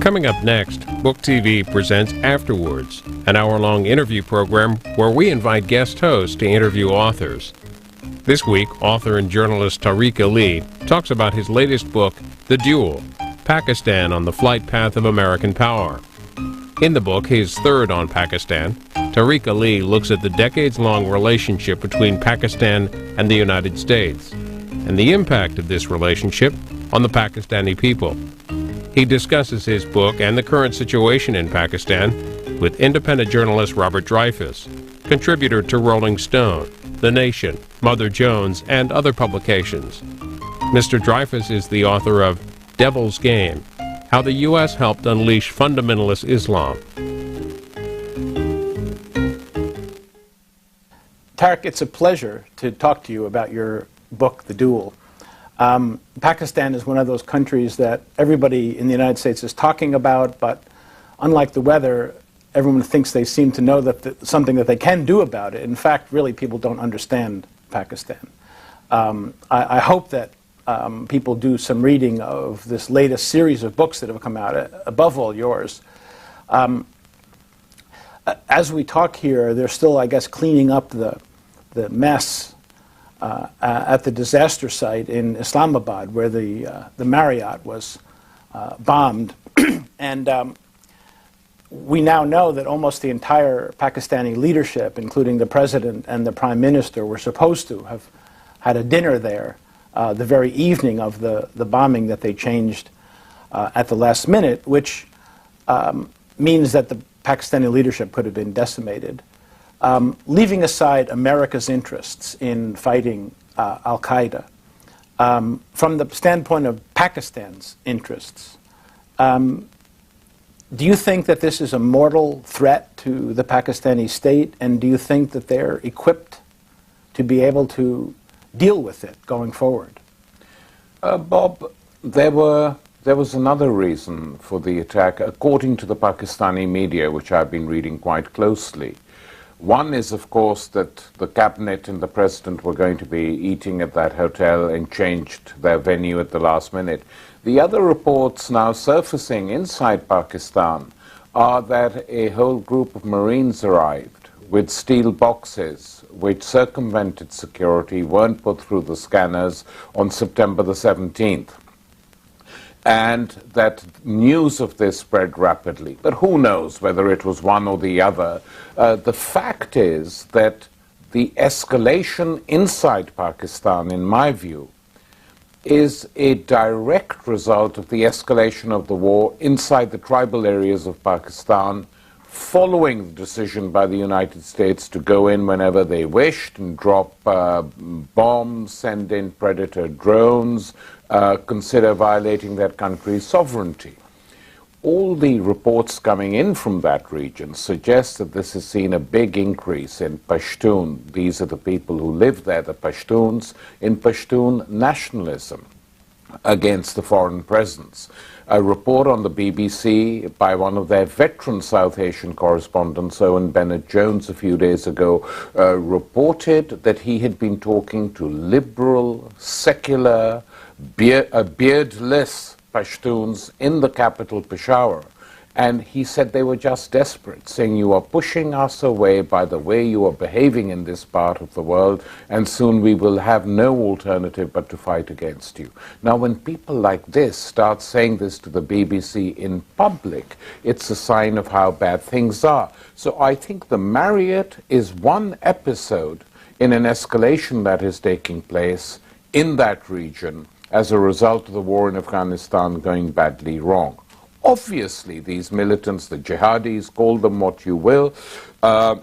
Coming up next, Book TV presents Afterwards, an hour-long interview program where we invite guest hosts to interview authors. This week, author and journalist Tariq Ali talks about his latest book, The Duel, Pakistan on the Flight Path of American Power. In the book, his third on Pakistan, Tariq Ali looks at the decades-long relationship between Pakistan and the United States and the impact of this relationship on the Pakistani people. He discusses his book and the current situation in Pakistan with independent journalist Robert Dreyfuss, contributor to Rolling Stone, The Nation, Mother Jones, and other publications. Mr. Dreyfuss is the author of Devil's Game, How the U.S. Helped Unleash Fundamentalist Islam. Tariq, it's a pleasure to talk to you about your book, The Duel. Pakistan is one of those countries that everybody in the United States is talking about, but unlike the weather, everyone thinks they seem to know that something that they can do about it. In fact, really, people don't understand Pakistan. I hope that people do some reading of this latest series of books that have come out, above all yours. As we talk here, they're still, I guess, cleaning up the mess at the disaster site in Islamabad, where the Marriott was bombed. And we now know that almost the entire Pakistani leadership, including the president and the prime minister, were supposed to have had a dinner there the very evening of the bombing, that they changed at the last minute, which means that the Pakistani leadership could have been decimated. Leaving aside America's interests in fighting al-Qaeda, from the standpoint of Pakistan's interests, do you think that this is a mortal threat to the Pakistani state, and do you think that they're equipped to be able to deal with it going forward? Bob, there was another reason for the attack, according to the Pakistani media, which I've been reading quite closely. One is, of course, that the cabinet and the president were going to be eating at that hotel and changed their venue at the last minute. The other reports now surfacing inside Pakistan are that a whole group of Marines arrived with steel boxes which circumvented security, weren't put through the scanners on September the 17th. And that news of this spread rapidly. But who knows whether it was one or the other. The fact is that the escalation inside Pakistan, in my view, is a direct result of the escalation of the war inside the tribal areas of Pakistan, following the decision by the United States to go in whenever they wished and drop bombs, send in predator drones, consider violating that country's sovereignty. All the reports coming in from that region suggest that this has seen a big increase in Pashtun. These are the people who live there, the Pashtuns, in Pashtun nationalism against the foreign presence. A report on the BBC by one of their veteran South Asian correspondents, Owen Bennett-Jones, a few days ago, reported that he had been talking to liberal, secular, beardless Pashtuns in the capital, Peshawar. And he said they were just desperate, saying, you are pushing us away by the way you are behaving in this part of the world, and soon we will have no alternative but to fight against you. Now, when people like this start saying this to the BBC in public, it's a sign of how bad things are. So I think the Marriott is one episode in an escalation that is taking place in that region as a result of the war in Afghanistan going badly wrong. Obviously, these militants, the jihadis, call them what you will, are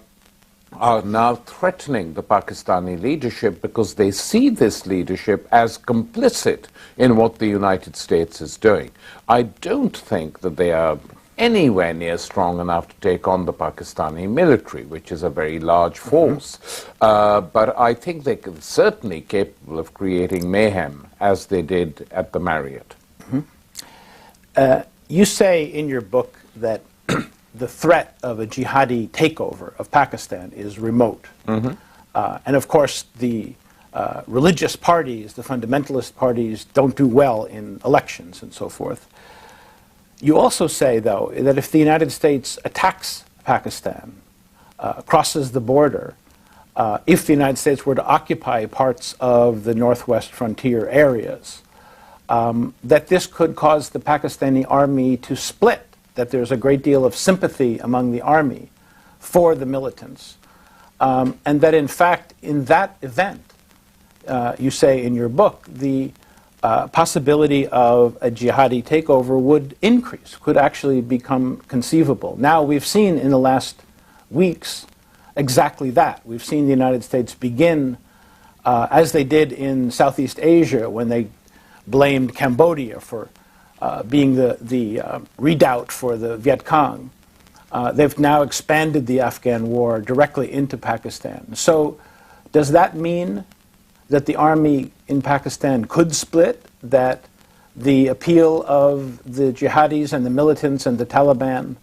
now threatening the Pakistani leadership because they see this leadership as complicit in what the United States is doing. I don't think that they are anywhere near strong enough to take on the Pakistani military, which is a very large force. But I think they're certainly capable of creating mayhem, as they did at the Marriott. You say in your book that the threat of a jihadi takeover of Pakistan is remote. And of course, the religious parties, the fundamentalist parties, don't do well in elections and so forth. You also say, though, that if the United States attacks Pakistan, crosses the border, if the United States were to occupy parts of the northwest frontier areas, that this could cause the Pakistani army to split, that there's a great deal of sympathy among the army for the militants, and that in fact, in that event, you say in your book, the possibility of a jihadi takeover would increase, could actually become conceivable. Now, we've seen in the last weeks exactly that. We've seen the United States begin, as they did in Southeast Asia when they blamed Cambodia for being the redoubt for the Viet Cong. They've now expanded the Afghan war directly into Pakistan. So does that mean that the army in Pakistan could split, that the appeal of the jihadis and the militants and the Taliban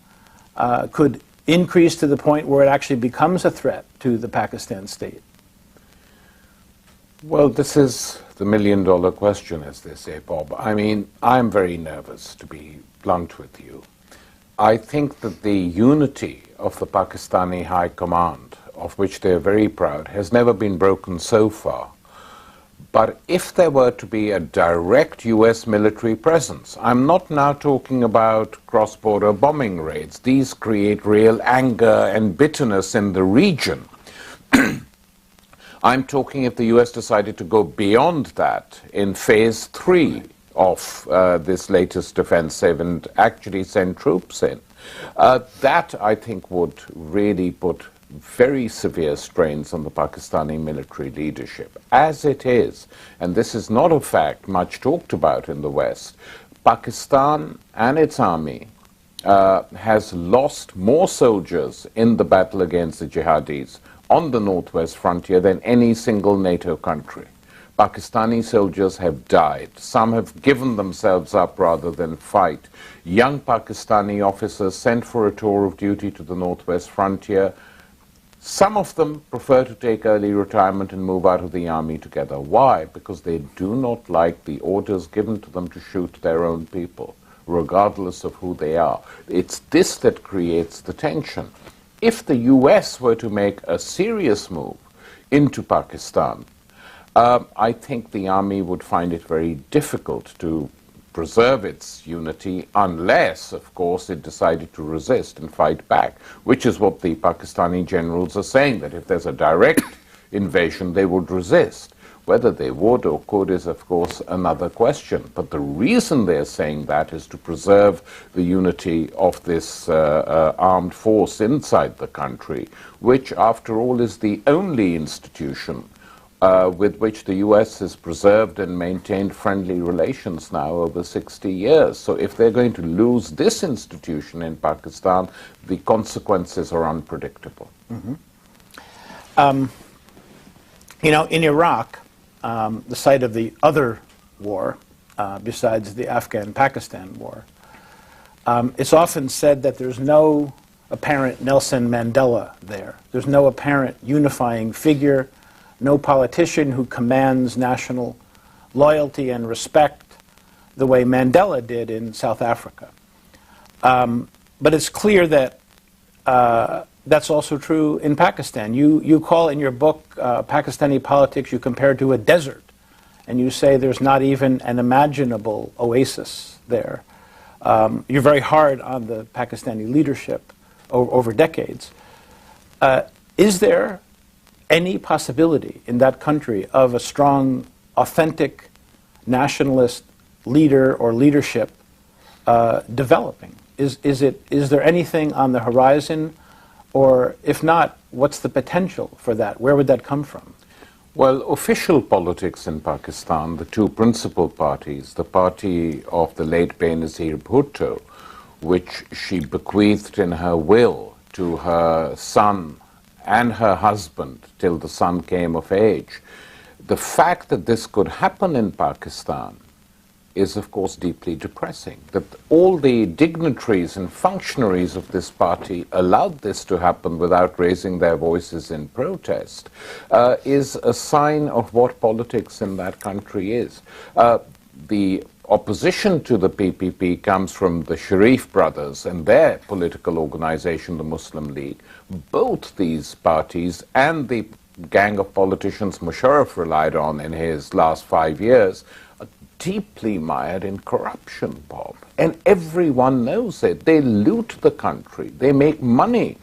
could increase to the point where it actually becomes a threat to the Pakistan state? Well, this is the million-dollar question, as they say, Bob. I mean, I'm very nervous, to be blunt with you. I think that the unity of the Pakistani High Command, of which they're very proud, has never been broken so far. But if there were to be a direct U.S. military presence, I'm not now talking about cross-border bombing raids. These create real anger and bitterness in the region. I'm talking if the U.S. decided to go beyond that in phase 3 of this latest offensive and actually send troops in. That, I think, would really put very severe strains on the Pakistani military leadership. As it is, and this is not a fact much talked about in the West, Pakistan and its army has lost more soldiers in the battle against the jihadis on the northwest frontier than any single NATO country. Pakistani soldiers have died. Some have given themselves up rather than fight. Young Pakistani officers sent for a tour of duty to the northwest frontier. Some of them prefer to take early retirement and move out of the army together. Why? Because they do not like the orders given to them to shoot their own people, regardless of who they are. It's this that creates the tension. If the US were to make a serious move into Pakistan, I think the army would find it very difficult to preserve its unity unless, of course, it decided to resist and fight back, which is what the Pakistani generals are saying, that if there's a direct invasion, they would resist. Whether they would or could is, of course, another question. But the reason they're saying that is to preserve the unity of this armed force inside the country, which, after all, is the only institution with which the U.S. has preserved and maintained friendly relations now over 60 years. So if they're going to lose this institution in Pakistan, the consequences are unpredictable. Mm-hmm. You know, in Iraq, the site of the other war, besides the Afghan-Pakistan war, it's often said that there's no apparent Nelson Mandela there. There's no apparent unifying figure, no politician who commands national loyalty and respect the way Mandela did in South Africa. But it's clear that that's also true in Pakistan. You call in your book Pakistani politics, you compare to a desert, and you say there's not even an imaginable oasis there. You're very hard on the Pakistani leadership over decades. Is there any possibility in that country of a strong, authentic nationalist leader or leadership developing? Is there anything on the horizon? Or if not, what's the potential for that? Where would that come from? Well, official politics in Pakistan, the two principal parties, the party of the late Benazir Bhutto, which she bequeathed in her will to her son and her husband till the son came of age. The fact that this could happen in Pakistan is, of course, deeply depressing. That all the dignitaries and functionaries of this party allowed this to happen without raising their voices in protest is a sign of what politics in that country is. the opposition to the PPP comes from the Sharif brothers and their political organization, the Muslim League. Both these parties and the gang of politicians Musharraf relied on in his last 5 years are deeply mired in corruption, Bob. And everyone knows it. They loot the country. They make money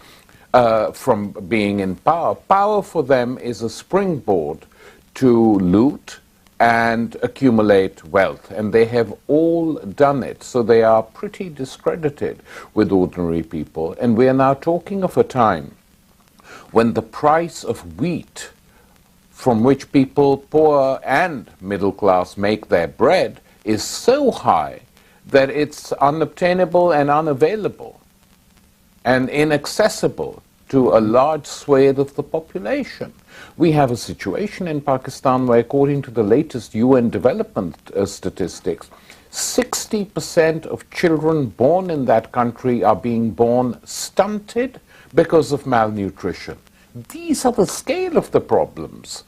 from being in power. Power for them is a springboard to loot and accumulate wealth, and they have all done it. So they are pretty discredited with ordinary people. And we are now talking of a time when the price of wheat, from which people poor and middle class make their bread, is so high that it's unobtainable and unavailable and inaccessible to a large swathe of the population. We have a situation in Pakistan where, according to the latest UN development statistics, 60% of children born in that country are being born stunted because of malnutrition. These are the scale of the problems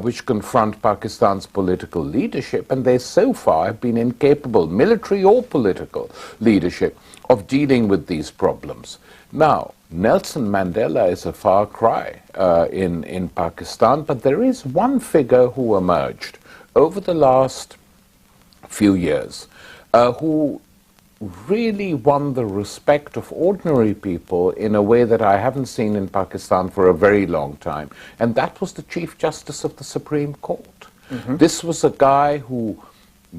which confront Pakistan's political leadership, and they so far have been incapable, military or political leadership, of dealing with these problems. Now, Nelson Mandela is a far cry in Pakistan, but there is one figure who emerged over the last few years who really won the respect of ordinary people in a way that I haven't seen in Pakistan for a very long time, and that was the Chief Justice of the Supreme Court. This was a guy who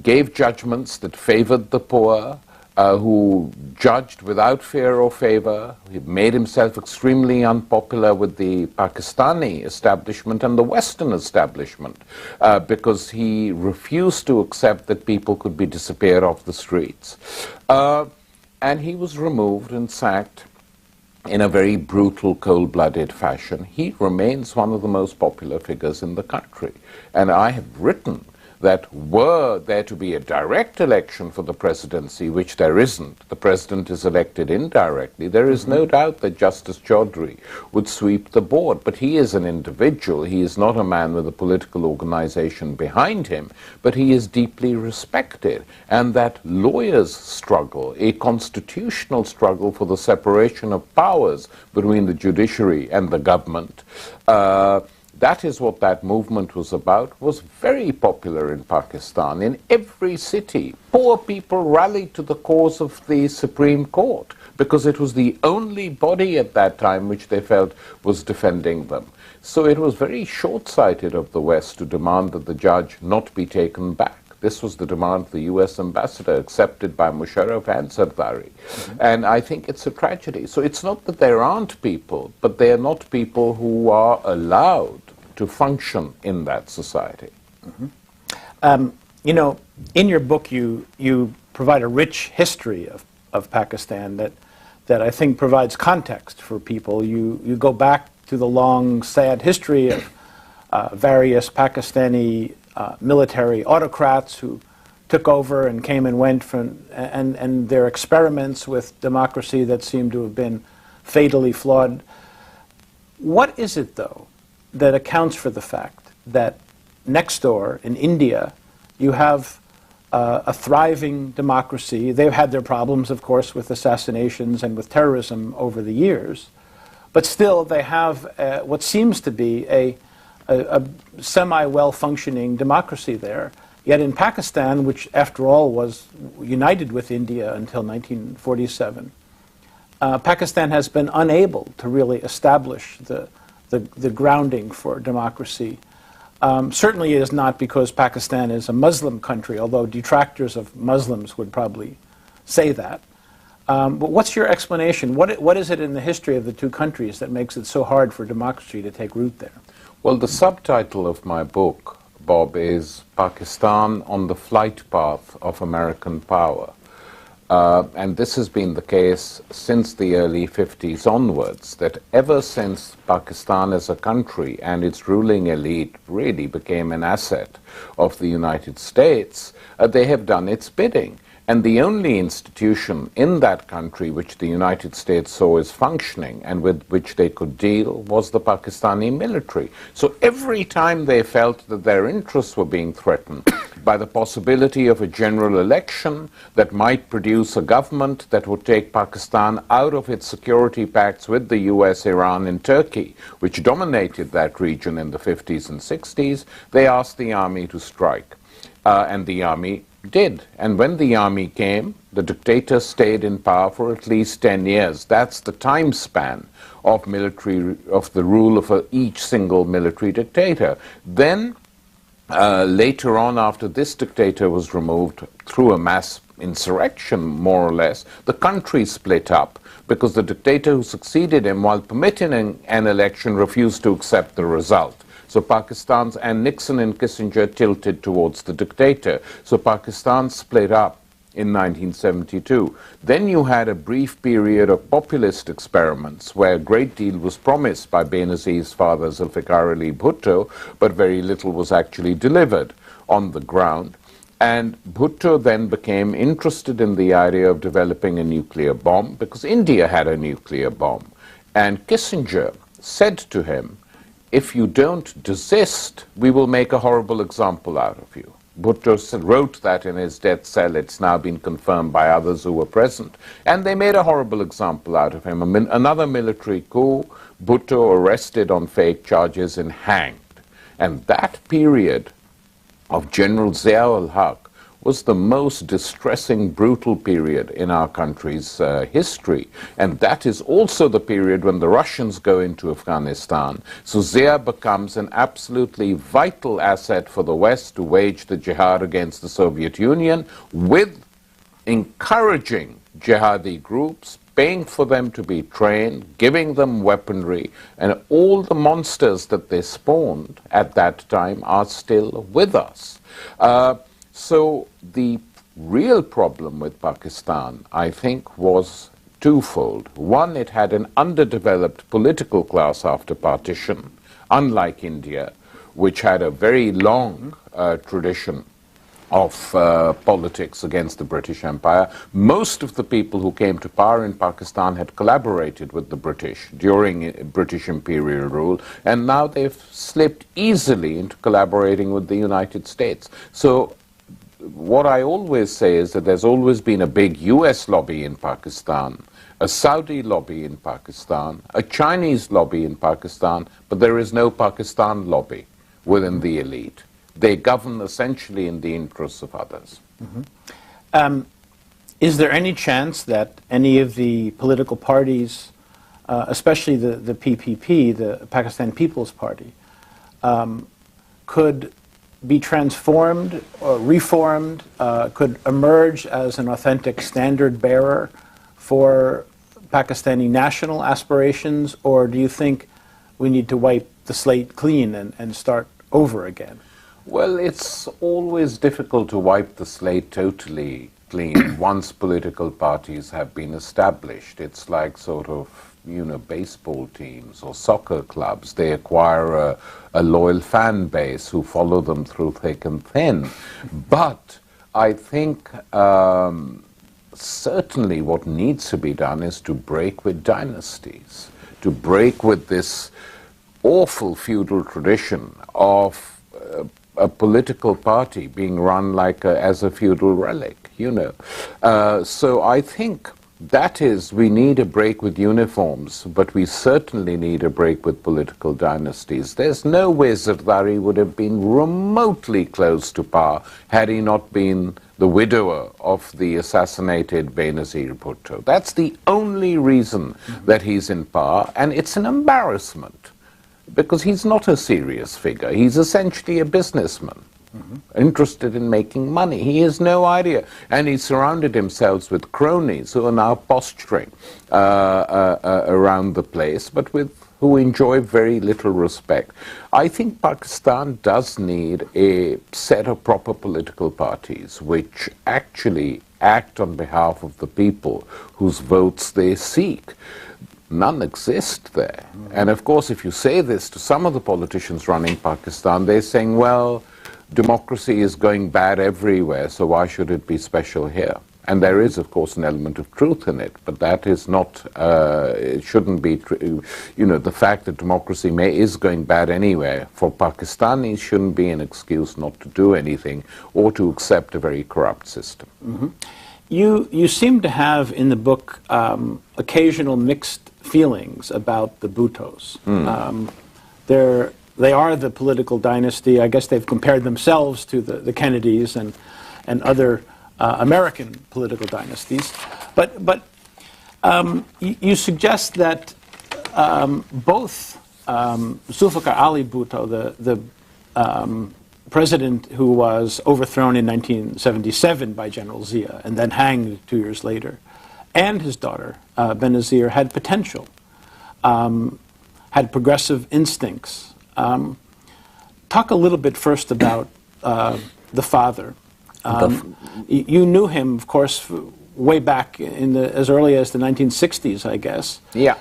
gave judgments that favored the poor, who judged without fear or favor. He made himself extremely unpopular with the Pakistani establishment and the Western establishment because he refused to accept that people could be disappeared off the streets. And he was removed and sacked in a very brutal, cold-blooded fashion. He remains one of the most popular figures in the country. And I have written that were there to be a direct election for the presidency, which there isn't, the president is elected indirectly, there is no doubt that Justice Chaudhry would sweep the board. But he is an individual. He is not a man with a political organization behind him, but he is deeply respected. And that lawyers struggle, a constitutional struggle for the separation of powers between the judiciary and the government, that is what that movement was about, was very popular in Pakistan. In every city, poor people rallied to the cause of the Supreme Court because it was the only body at that time which they felt was defending them. So it was very short-sighted of the West to demand that the judge not be taken back. This was the demand of the US ambassador, accepted by Musharraf and Zardari. And I think it's a tragedy. So it's not that there aren't people, but they are not people who are allowed to function in that society. You know, in your book, you provide a rich history of Pakistan that I think provides context for people. You go back to the long, sad history of various Pakistani military autocrats who took over and came and went and their experiments with democracy that seem to have been fatally flawed. What is it, though, that accounts for the fact that next door in India you have a thriving democracy? They've had their problems, of course, with assassinations and with terrorism over the years, but still they have what seems to be a semi-well-functioning democracy there. Yet in Pakistan, which after all was united with India until 1947, Pakistan has been unable to really establish the grounding for democracy. Certainly it is not because Pakistan is a Muslim country, although detractors of Muslims would probably say that. But what's your explanation? What is it in the history of the two countries that makes it so hard for democracy to take root there? Well, the subtitle of my book, Bob, is Pakistan on the Flight Path of American Power. And this has been the case since the early 50s onwards, that ever since Pakistan as a country and its ruling elite really became an asset of the United States, they have done its bidding. And the only institution in that country which the United States saw as functioning and with which they could deal was the Pakistani military. So every time they felt that their interests were being threatened by the possibility of a general election that might produce a government that would take Pakistan out of its security pacts with the US, Iran, and Turkey, which dominated that region in the 50s and 60s, they asked the army to strike. And the army did. And when the army came, the dictator stayed in power for at least 10 years. That's the time span of the rule of each single military dictator. Then, later on, after this dictator was removed through a mass insurrection, more or less, the country split up because the dictator who succeeded him, while permitting an election, refused to accept the result. So Pakistan's, and Nixon and Kissinger tilted towards the dictator. So Pakistan split up in 1972. Then you had a brief period of populist experiments where a great deal was promised by Benazir's father, Zulfikar Ali Bhutto, but very little was actually delivered on the ground. And Bhutto then became interested in the idea of developing a nuclear bomb because India had a nuclear bomb. And Kissinger said to him, "If you don't desist, we will make a horrible example out of you." Bhutto wrote that in his death cell. It's now been confirmed by others who were present. And they made a horrible example out of him. Another military coup, Bhutto arrested on fake charges and hanged. And that period of General Zia-ul-Haq was the most distressing, brutal period in our country's history. And that is also the period when the Russians go into Afghanistan. So Zia becomes an absolutely vital asset for the West to wage the jihad against the Soviet Union, with encouraging jihadi groups, paying for them to be trained, giving them weaponry, and all the monsters that they spawned at that time are still with us. So the real problem with Pakistan, I think, was twofold. One, it had an underdeveloped political class after partition, unlike India, which had a very long tradition of politics against the British Empire. Most of the people who came to power in Pakistan had collaborated with the British during British imperial rule, and now they've slipped easily into collaborating with the United States. So what I always say is that there's always been a big US lobby in Pakistan, a Saudi lobby in Pakistan, a Chinese lobby in Pakistan, but there is no Pakistan lobby within the elite. They govern essentially in the interests of others. Mm-hmm. Is there any chance that any of the political parties, especially the PPP, the Pakistan People's Party, could be transformed or reformed, could emerge as an authentic standard bearer for Pakistani national aspirations, or do you think we need to wipe the slate clean and start over again? Well, it's always difficult to wipe the slate totally clean once political parties have been established. It's like sort of, baseball teams or soccer clubs. They acquire a loyal fan base who follow them through thick and thin. But I think certainly what needs to be done is to break with dynasties, to break with this awful feudal tradition of a political party being run like as a feudal relic, So I think that is, we need a break with uniforms, but we certainly need a break with political dynasties. There's no way Zardari would have been remotely close to power had he not been the widower of the assassinated Benazir Bhutto. That's the only reason that he's in power, and it's an embarrassment, because he's not a serious figure. He's essentially a businessman. Interested in making money. He has no idea. And he surrounded himself with cronies who are now posturing around the place, but who enjoy very little respect. I think Pakistan does need a set of proper political parties which actually act on behalf of the people whose votes they seek. None exist there. And of course, if you say this to some of the politicians running Pakistan, they're saying, well, democracy is going bad everywhere, so why should it be special here? And there is, of course, an element of truth in it, but that is not, it shouldn't be, the fact that democracy is going bad anywhere, for Pakistanis shouldn't be an excuse not to do anything or to accept a very corrupt system. Mm-hmm. You seem to have in the book occasional mixed feelings about the Bhuttos. They are the political dynasty. I guess they've compared themselves to the Kennedys and other American political dynasties. But you suggest that both Zulfikar Ali Bhutto, the president who was overthrown in 1977 by General Zia and then hanged 2 years later, and his daughter, Benazir, had potential, had progressive instincts. Talk a little bit first about the father. You knew him, of course, way back in as early as the 1960s, I guess. Yeah.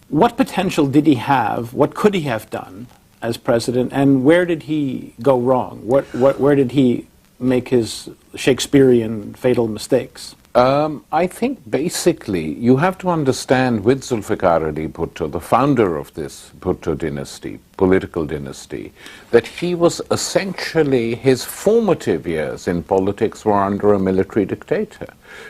What potential did he have? What could he have done as president? And where did he go wrong? Where did he make his Shakespearean fatal mistakes? I think basically you have to understand with Zulfikar Ali Bhutto, the founder of this Bhutto dynasty, political dynasty, that he was essentially, his formative years in politics were under a military dictator.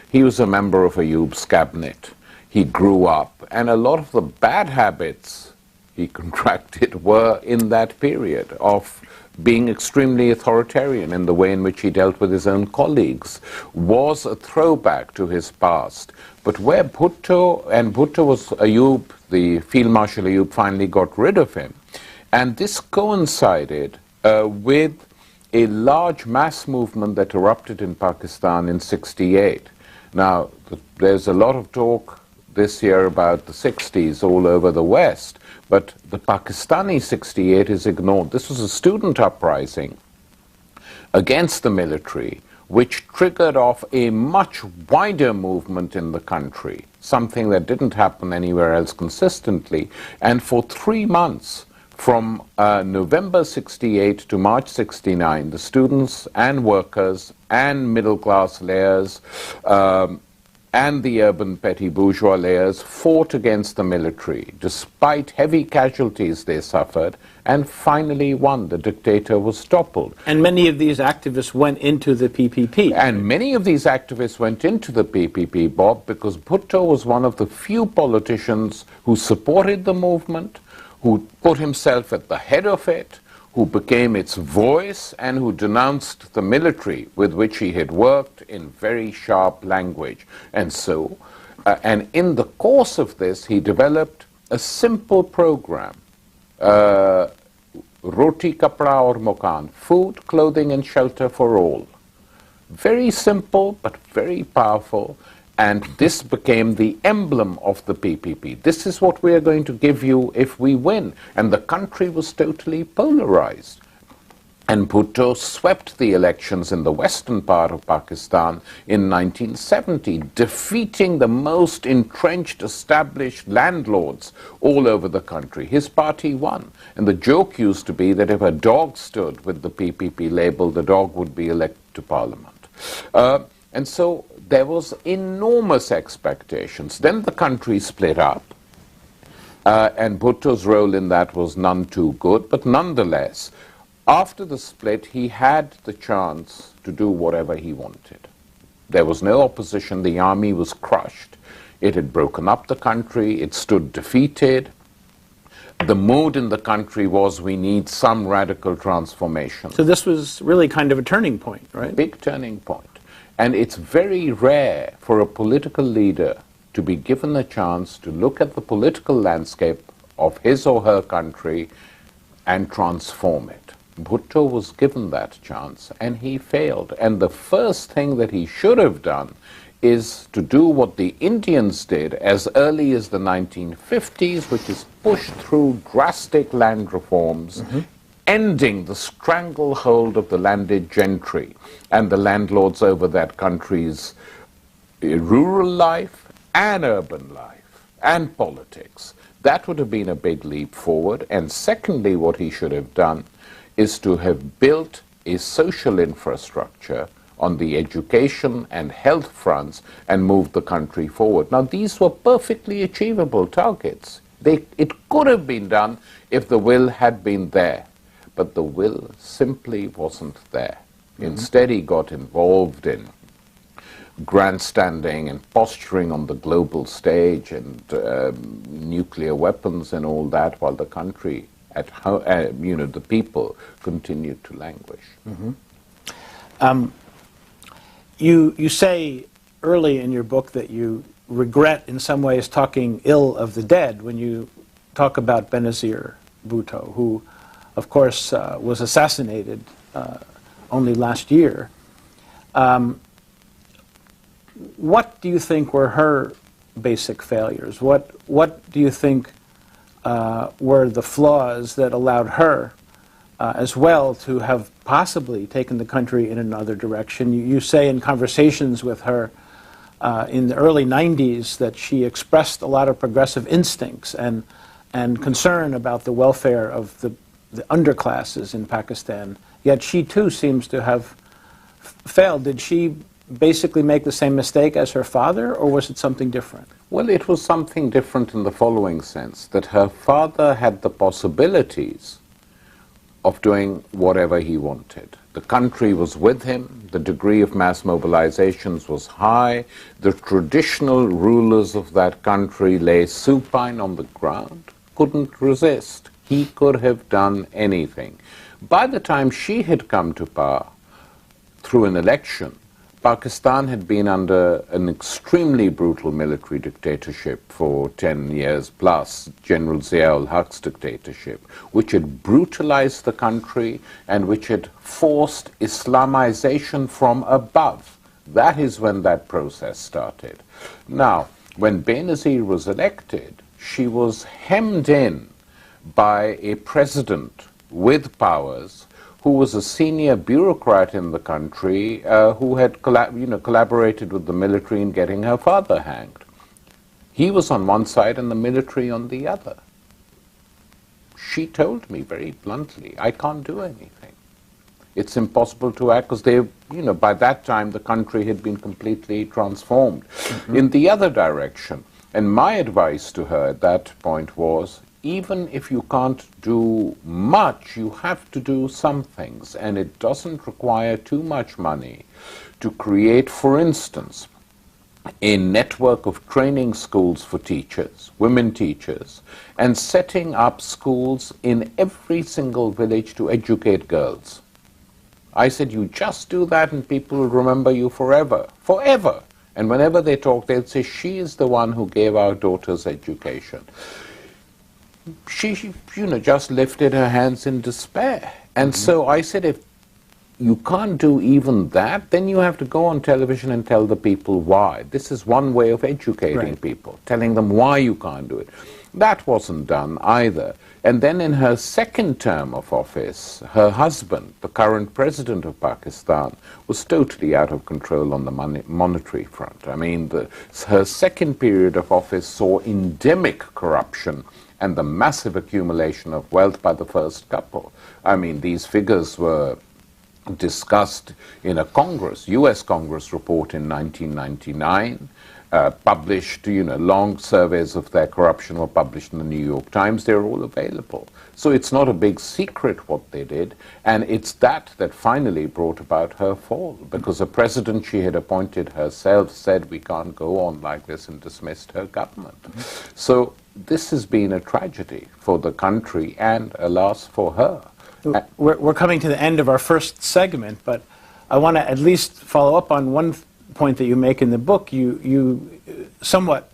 He was a member of Ayub's cabinet. He grew up, and a lot of the bad habits he contracted were in that period of being extremely authoritarian in the way in which he dealt with his own colleagues, was a throwback to his past. But where Bhutto was Ayub, the Field Marshal Ayub finally got rid of him. And this coincided with a large mass movement that erupted in Pakistan in '68. Now, there's a lot of talk this year about the 60s all over the West, but the Pakistani '68 is ignored. This was a student uprising against the military, which triggered off a much wider movement in the country, something that didn't happen anywhere else consistently. And for 3 months, from November '68 to March '69, the students and workers and middle-class layers and the urban petty bourgeois layers fought against the military, despite heavy casualties they suffered, and finally won. The dictator was toppled. And many of these activists went into the PPP. And many of these activists went into the PPP, Bob, because Bhutto was one of the few politicians who supported the movement, who put himself at the head of it, who became its voice, and who denounced the military with which he had worked in very sharp language. And so, and in the course of this, he developed a simple program, Roti, Kapra aur Mokan, food, clothing and shelter for all. Very simple, but very powerful. And this became the emblem of the PPP. This is what we are going to give you if we win. And the country was totally polarized. And Bhutto swept the elections in the western part of Pakistan in 1970, defeating the most entrenched, established landlords all over the country. His party won. And the joke used to be that if a dog stood with the PPP label, the dog would be elected to parliament. And so there was enormous expectations. Then the country split up, and Bhutto's role in that was none too good, but nonetheless, after the split, he had the chance to do whatever he wanted. There was no opposition. The army was crushed. It had broken up the country. It stood defeated. The mood in the country was, we need some radical transformation. So this was really kind of a turning point, right? Big turning point. And it's very rare for a political leader to be given a chance to look at the political landscape of his or her country and transform it. Bhutto was given that chance, and he failed. And the first thing that he should have done is to do what the Indians did as early as the 1950s, which is push through drastic land reforms, ending the stranglehold of the landed gentry and the landlords over that country's rural life and urban life and politics. That would have been a big leap forward. And secondly, what he should have done is to have built a social infrastructure on the education and health fronts and move the country forward. Now, these were perfectly achievable targets. It could have been done if the will had been there, but the will simply wasn't there. Instead, he got involved in grandstanding and posturing on the global stage and nuclear weapons and all that, while the country, the people continued to languish. You say early in your book that you regret in some ways talking ill of the dead when you talk about Benazir Bhutto, who of course was assassinated only last year. What do you think were her basic failures? What do you think were the flaws that allowed her as well to have possibly taken the country in another direction? You say in conversations with her in the early 90s that she expressed a lot of progressive instincts and concern about the welfare of the underclasses in Pakistan, yet she too seems to have failed. Did she basically make the same mistake as her father, or was it something different? Well, it was something different in the following sense, that her father had the possibilities of doing whatever he wanted. The country was with him, the degree of mass mobilizations was high, the traditional rulers of that country lay supine on the ground, couldn't resist. He could have done anything. By the time she had come to power through an election, Pakistan had been under an extremely brutal military dictatorship for 10 years plus, General Zia-ul-Haq's dictatorship, which had brutalized the country and which had forced Islamization from above. That is when that process started. Now, when Benazir was elected, she was hemmed in by a president with powers who was a senior bureaucrat in the country who had collaborated with the military in getting her father hanged. He was on one side and the military on the other. She told me very bluntly, I can't do anything. It's impossible to act because by that time the country had been completely transformed in the other direction. And my advice to her at that point was, even if you can't do much, you have to do some things, and it doesn't require too much money to create, for instance, a network of training schools for teachers, women teachers, and setting up schools in every single village to educate girls. I said, you just do that and people will remember you forever, forever. And whenever they talk, they'll say, she is the one who gave our daughters education. She just lifted her hands in despair. And so I said, if you can't do even that, then you have to go on television and tell the people why. This is one way of educating people, telling them why you can't do it. That wasn't done either. And then in her second term of office, her husband, the current president of Pakistan, was totally out of control on the monetary front. I mean, her second period of office saw endemic corruption and the massive accumulation of wealth by the first couple. I mean, these figures were discussed in a Congress, U.S. Congress report in 1999, published, long surveys of their corruption were published in the New York Times. They're all available. So it's not a big secret what they did, and it's that finally brought about her fall, because a president she had appointed herself said, we can't go on like this, and dismissed her government. So this has been a tragedy for the country and, alas, for her. We're coming to the end of our first segment, but I want to at least follow up on one point that you make in the book. You somewhat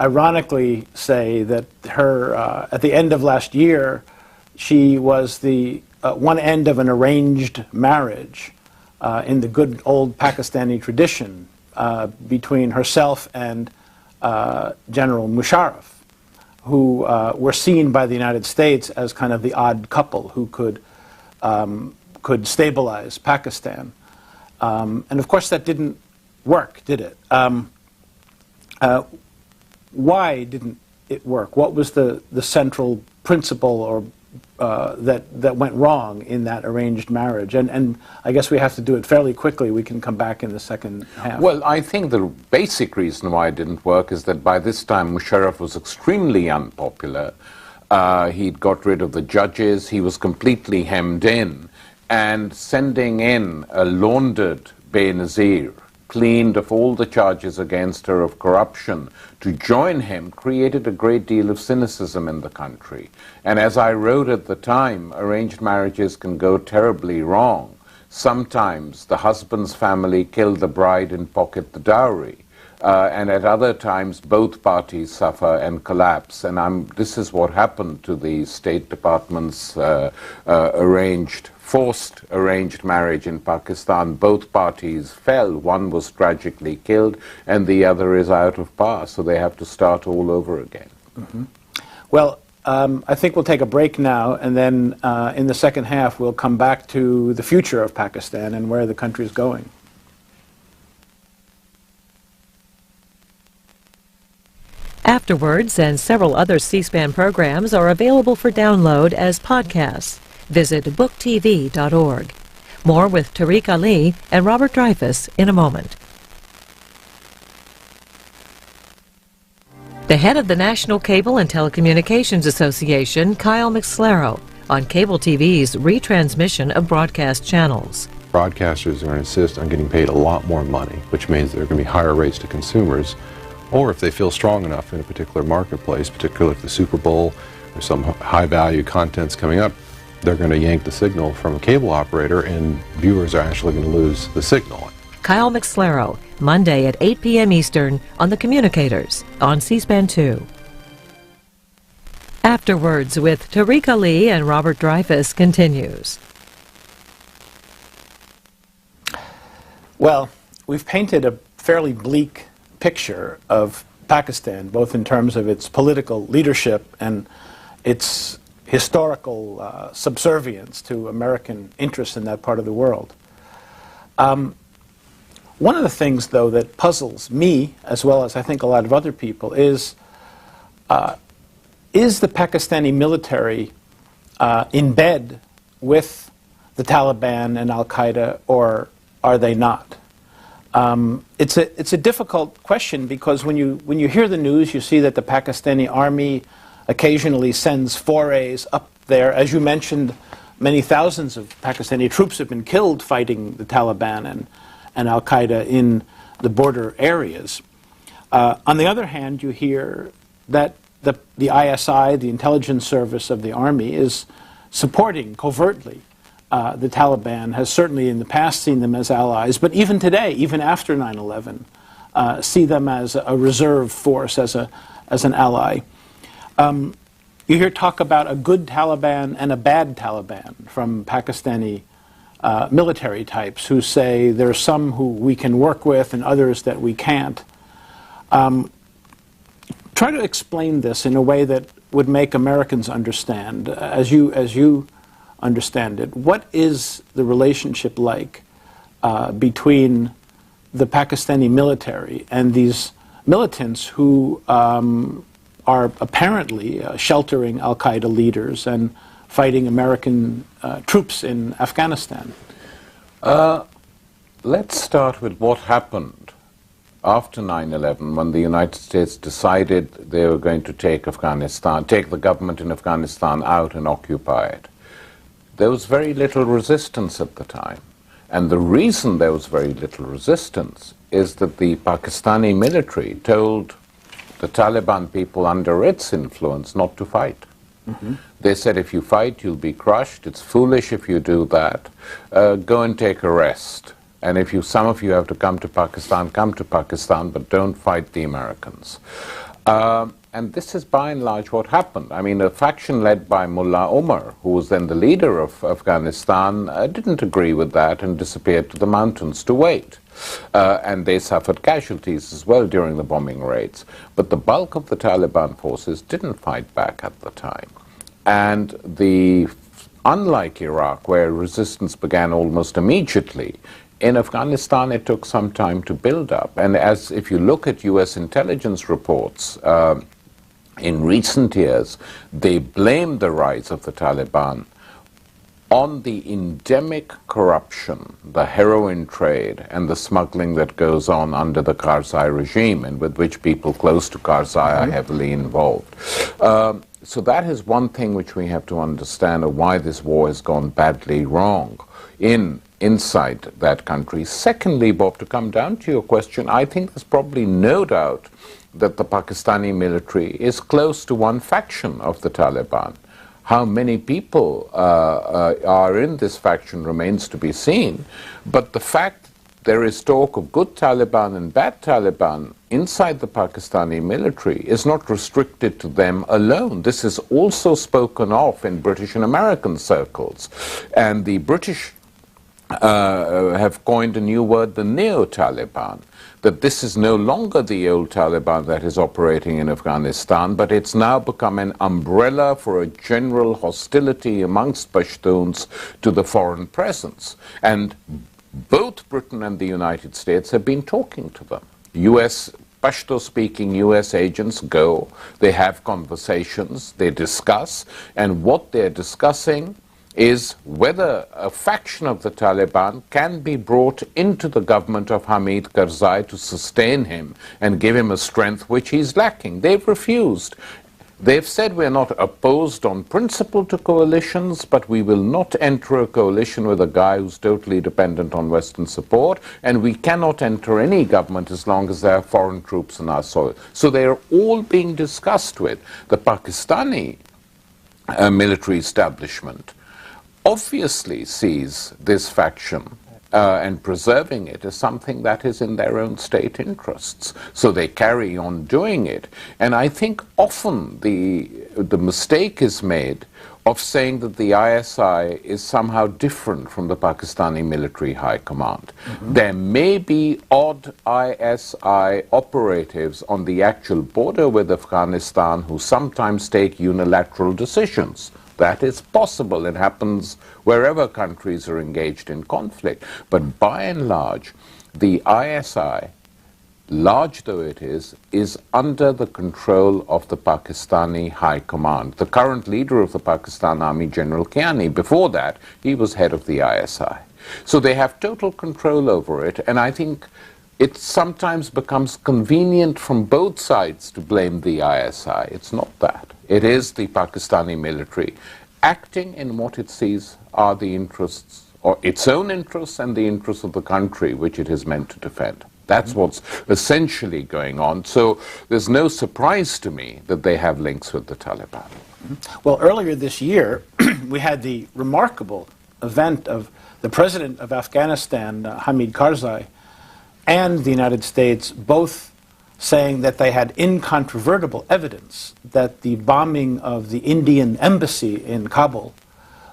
ironically say that her, at the end of last year, she was the one end of an arranged marriage in the good old Pakistani tradition between herself and General Musharraf, who were seen by the United States as kind of the odd couple who could stabilize Pakistan. And of course that didn't work, did it? Why didn't it work? What was the central principle or that went wrong in that arranged marriage? And I guess we have to do it fairly quickly. We can come back in the second half. Well, I think the basic reason why it didn't work is that by this time Musharraf was extremely unpopular. He'd got rid of the judges. He was completely hemmed in. And sending in a laundered Benazir, cleaned of all the charges against her of corruption, to join him created a great deal of cynicism in the country. And as I wrote at the time, arranged marriages can go terribly wrong. Sometimes the husband's family kill the bride and pocket the dowry. And at other times, both parties suffer and collapse. And this is what happened to the State Department's forced arranged marriage in Pakistan. Both parties fell. One was tragically killed, and the other is out of power. So they have to start all over again. Mm-hmm. Well, I think we'll take a break now, and then in the second half, we'll come back to the future of Pakistan and where the country is going. Afterwards, and several other C-SPAN programs are available for download as podcasts. Visit booktv.org. More with Tariq Ali and Robert Dreyfuss in a moment. The head of the National Cable and Telecommunications Association, Kyle McSlaro, on cable TV's retransmission of broadcast channels. Broadcasters are going to insist on getting paid a lot more money, which means there are going to be higher rates to consumers. Or if they feel strong enough in a particular marketplace, particularly if the Super Bowl or some high-value content's coming up, they're going to yank the signal from a cable operator, and viewers are actually going to lose the signal. Kyle McSlaro, Monday at 8 p.m. Eastern on The Communicators on C-SPAN 2. Afterwards with Tariq Ali and Robert Dreyfuss continues. Well, we've painted a fairly bleak picture of Pakistan, both in terms of its political leadership and its historical subservience to American interests in that part of the world. One of the things, though, that puzzles me, as well as I think a lot of other people, is the Pakistani military in bed with the Taliban and Al-Qaeda, or are they not? It's a difficult question, because when you hear the news, you see that the Pakistani army occasionally sends forays up there. As you mentioned, many thousands of Pakistani troops have been killed fighting the Taliban and Al-Qaeda in the border areas. On the other hand, you hear that the ISI, the intelligence service of the army, is supporting covertly the Taliban, has certainly in the past seen them as allies, but even today, even after 9/11, see them as a reserve force, as an ally. You hear talk about a good Taliban and a bad Taliban from Pakistani military types who say there are some who we can work with and others that we can't. Try to explain this in a way that would make Americans understand, as you understand it. What is the relationship like between the Pakistani military and these militants who are apparently sheltering Al-Qaeda leaders and fighting American troops in Afghanistan? Let's start with what happened after 9/11, when the United States decided they were going to take the government in Afghanistan out and occupy it. There was very little resistance at the time. And the reason there was very little resistance is that the Pakistani military told the Taliban people under its influence not to fight. Mm-hmm. They said, if you fight, you'll be crushed. It's foolish if you do that. Go and take a rest. And if some of you have to come to Pakistan, but don't fight the Americans. And this is by and large what happened. I mean, a faction led by Mullah Omar, who was then the leader of Afghanistan, didn't agree with that and disappeared to the mountains to wait. And they suffered casualties as well during the bombing raids. But the bulk of the Taliban forces didn't fight back at the time. And unlike Iraq, where resistance began almost immediately, in Afghanistan it took some time to build up. And if you look at U.S. intelligence reports, in recent years, they blame the rise of the Taliban on the endemic corruption, the heroin trade, and the smuggling that goes on under the Karzai regime, and with which people close to Karzai are heavily involved. So that is one thing which we have to understand of why this war has gone badly wrong inside that country. Secondly, Bob, to come down to your question, I think there's probably no doubt that the Pakistani military is close to one faction of the Taliban. How many people are in this faction remains to be seen, but the fact there is talk of good Taliban and bad Taliban inside the Pakistani military is not restricted to them alone. This is also spoken of in British and American circles, and the British have coined a new word, the neo-Taliban, that this is no longer the old Taliban that is operating in Afghanistan, but it's now become an umbrella for a general hostility amongst Pashtuns to the foreign presence. And both Britain and the United States have been talking to them. Pashto-speaking U.S. agents go, they have conversations, they discuss, and what they're discussing is whether a faction of the Taliban can be brought into the government of Hamid Karzai to sustain him and give him a strength which he's lacking. They've refused. They've said we're not opposed on principle to coalitions, but we will not enter a coalition with a guy who's totally dependent on Western support, and we cannot enter any government as long as there are foreign troops on our soil. So they are all being discussed with. The Pakistani military establishment obviously sees this faction and preserving it as something that is in their own state interests. So they carry on doing it. And I think often the mistake is made of saying that the ISI is somehow different from the Pakistani military high command. There may be odd ISI operatives on the actual border with Afghanistan who sometimes take unilateral decisions. That is possible. It happens wherever countries are engaged in conflict. But by and large, the ISI, large though it is under the control of the Pakistani High Command. The current leader of the Pakistan Army, General Kiani, before that, he was head of the ISI. So they have total control over it, and I think it sometimes becomes convenient from both sides to blame the ISI. It's not that. It is the Pakistani military acting in what it sees are the interests, or its own interests and the interests of the country which it is meant to defend. That's what's essentially going on. So there's no surprise to me that they have links with the Taliban. Well, earlier this year, we had the remarkable event of the president of Afghanistan, Hamid Karzai, and the United States both saying that they had incontrovertible evidence that the bombing of the Indian embassy in Kabul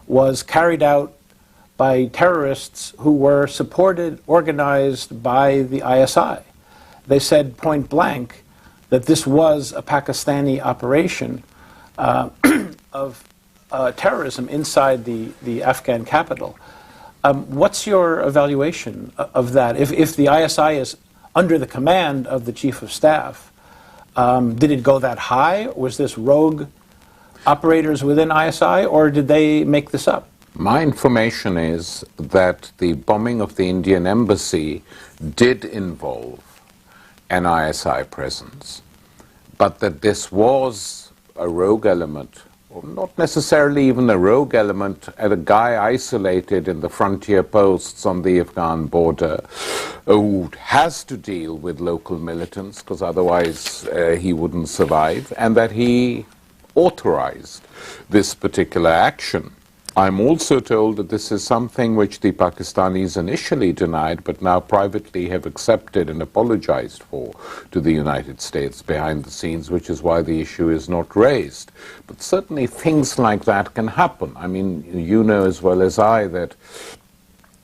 was carried out by terrorists who were supported, organized by the ISI. They said point blank that this was a Pakistani operation of terrorism inside the Afghan capital. What's your evaluation of that? If the ISI is under the command of the Chief of Staff, did it go that high? Was this rogue operators within ISI, or did they make this up? My information is that the bombing of the Indian embassy did involve an ISI presence, but that this was a rogue element, or not necessarily even a rogue element, a guy isolated in the frontier posts on the Afghan border who has to deal with local militants because otherwise he wouldn't survive, and that he authorized this particular action. I'm also told that this is something which the Pakistanis initially denied, but now privately have accepted and apologized for to the United States behind the scenes, which is why the issue is not raised. But certainly things like that can happen. I mean, you know as well as I that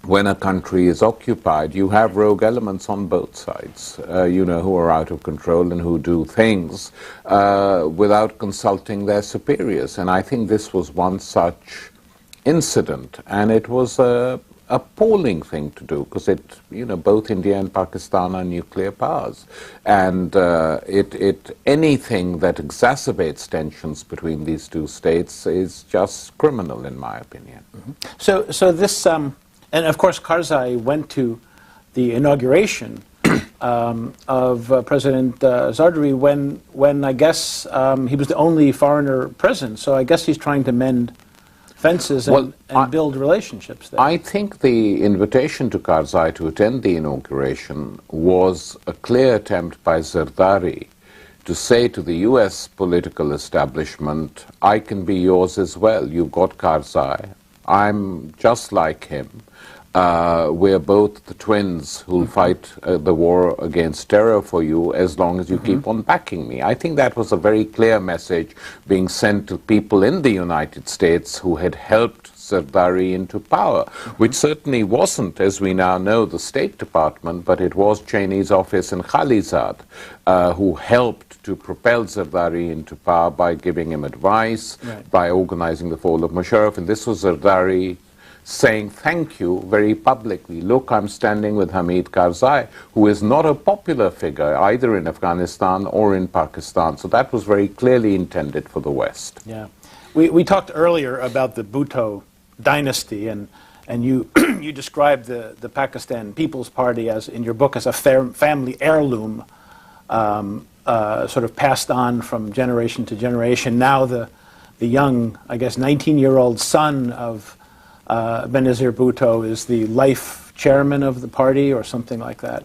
when a country is occupied, you have rogue elements on both sides, you know, who are out of control and who do things without consulting their superiors. And I think this was one such incident, and it was a appalling thing to do, because both India and Pakistan are nuclear powers, and anything that exacerbates tensions between these two states is just criminal, in my opinion. Mm-hmm. So this, and of course Karzai went to the inauguration of President Zardari when I guess he was the only foreigner present. So I guess he's trying to mend fences and build relationships there. I think the invitation to Karzai to attend the inauguration was a clear attempt by Zardari to say to the US political establishment, I can be yours as well. You've got Karzai. I'm just like him. We're both the twins who'll fight the war against terror for you as long as you keep on backing me. I think that was a very clear message being sent to people in the United States who had helped Zardari into power, which certainly wasn't, as we now know, the State Department, but it was Cheney's office in Khalizad who helped to propel Zardari into power by giving him advice, by organizing the fall of Musharraf, and this was Zardari saying thank you very publicly. Look, I'm standing with Hamid Karzai, who is not a popular figure either in Afghanistan or in Pakistan. So that was very clearly intended for the West. Yeah. We talked earlier about the Bhutto dynasty, and you you described the Pakistan People's Party as, in your book, as a family heirloom, sort of passed on from generation to generation. Now the young, I guess, 19-year-old son of Benazir Bhutto is the life chairman of the party, or something like that.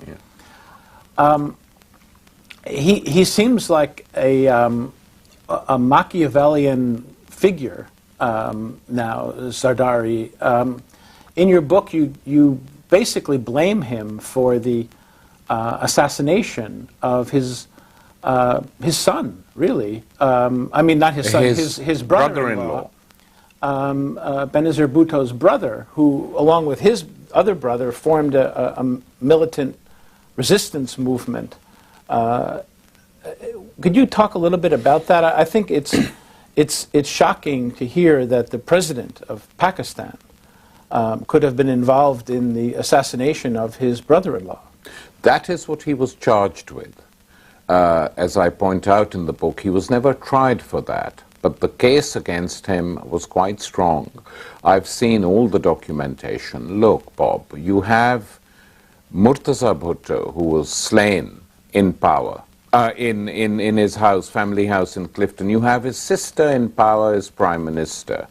Yeah. He seems like a Machiavellian figure now, Zardari. In your book, you basically blame him for the assassination of his son. Really, I mean, not his son, his brother-in-law. Benazir Bhutto's brother, who, along with his other brother, formed a militant resistance movement. Could you talk a little bit about that? I think it's shocking to hear that the president of Pakistan could have been involved in the assassination of his brother-in-law. That is what he was charged with. As I point out in the book, he was never tried for that. But the case against him was quite strong. I've seen all the documentation. Look, Bob, you have Murtaza Bhutto, who was slain in power, in his house, family house in Clifton. You have his sister in power as prime minister.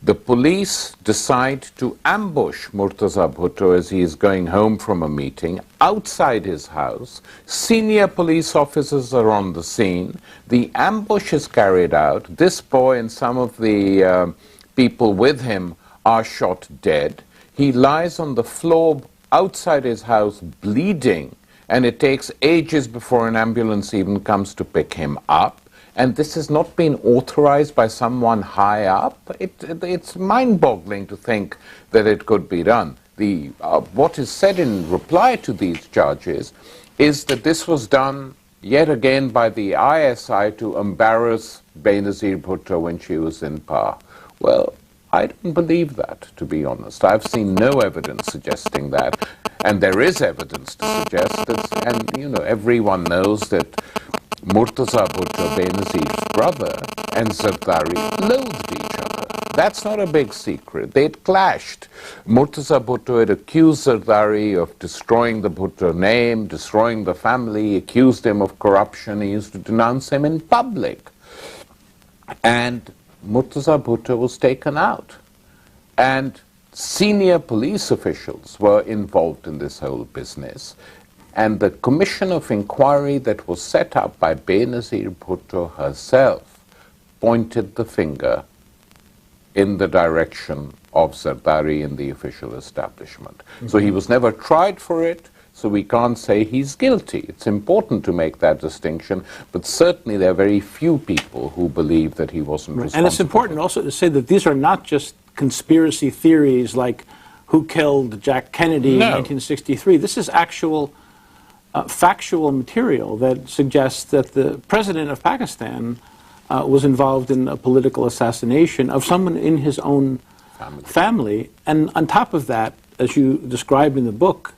The police decide to ambush Murtaza Bhutto as he is going home from a meeting outside his house. Senior police officers are on the scene. The ambush is carried out. This boy and some of the people with him are shot dead. He lies on the floor outside his house bleeding, and it takes ages before an ambulance even comes to pick him up. And this has not been authorized by someone high up. It's mind-boggling to think that it could be done. What is said in reply to these charges is that this was done yet again by the ISI to embarrass Benazir Bhutto when she was in power. Well, I don't believe that, to be honest. I've seen no evidence suggesting that. And there is evidence to suggest that, and everyone knows that Murtaza Bhutto, Benazir's brother, and Zardari loathed each other. That's not a big secret. They'd clashed. Murtaza Bhutto had accused Zardari of destroying the Bhutto name, destroying the family, accused him of corruption. He used to denounce him in public. And Murtaza Bhutto was taken out. And senior police officials were involved in this whole business. And the commission of inquiry that was set up by Benazir Bhutto herself pointed the finger in the direction of Zardari in the official establishment. So he was never tried for it, so we can't say he's guilty. It's important to make that distinction, but certainly there are very few people who believe that he wasn't responsible. And it's important also to say that these are not just conspiracy theories like who killed Jack Kennedy in 1963. This is actual factual material that suggests that the president of Pakistan was involved in a political assassination of someone in his own family. And on top of that, as you described in the book,